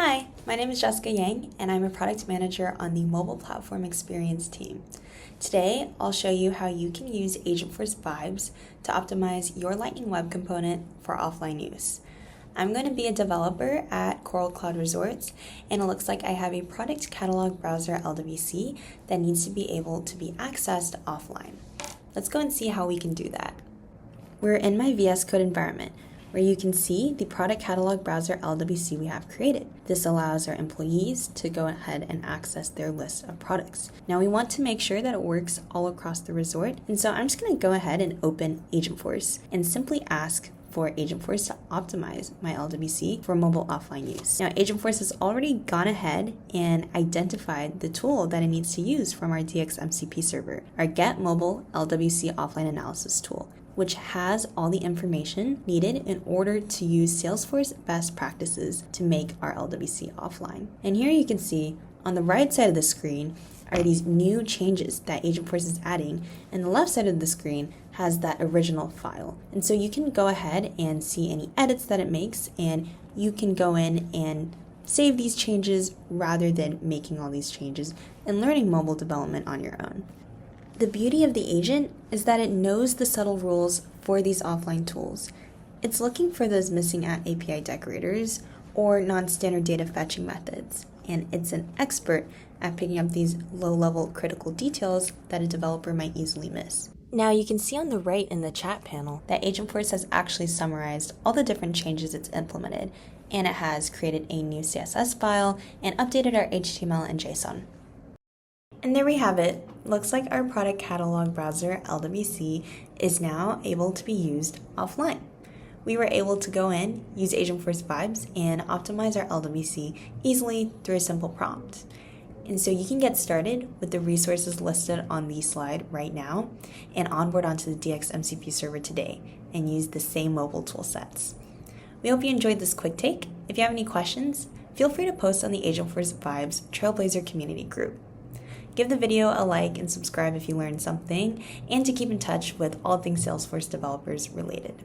Hi, my name is Jessica Yang, and I'm a product manager on the mobile platform experience team. Today, I'll show you how you can use Agentforce Vibes to optimize your Lightning Web component for offline use. I'm going to be a developer at Coral Cloud Resorts, and it looks like I have a product catalog browser LWC that needs to be able to be accessed offline. Let's go and see how we can do that. We're in my VS Code environment, where you can see the product catalog browser LWC we have created. This allows our employees to go ahead and access their list of products. Now we want to make sure that it works all across the resort, and so I'm just going to go ahead and open Agentforce and simply ask for Agentforce to optimize my LWC for mobile offline use. Now Agentforce has already gone ahead and identified the tool that it needs to use from our DXMCP server, our Get Mobile LWC Offline Analysis tool, which has all the information needed in order to use Salesforce best practices to make our LWC offline. And here you can see on the right side of the screen are these new changes that Agentforce is adding, and the left side of the screen has that original file. And so you can go ahead and see any edits that it makes, and you can go in and save these changes rather than making all these changes and learning mobile development on your own. The beauty of the agent is that it knows the subtle rules for these offline tools. It's looking for those missing at API decorators or non-standard data fetching methods, and it's an expert at picking up these low-level critical details that a developer might easily miss. Now you can see on the right in the chat panel that Agentforce has actually summarized all the different changes it's implemented, and it has created a new CSS file and updated our HTML and JSON. And there we have it. Looks like our product catalog browser LWC is now able to be used offline. We were able to go in, use Agentforce Vibes, and optimize our LWC easily through a simple prompt. And so you can get started with the resources listed on the slide right now and onboard onto the DXMCP server today and use the same mobile tool sets. We hope you enjoyed this quick take. If you have any questions, feel free to post on the Agentforce Vibes Trailblazer community group. Give the video a like and subscribe if you learned something, and to keep in touch with all things Salesforce developers related.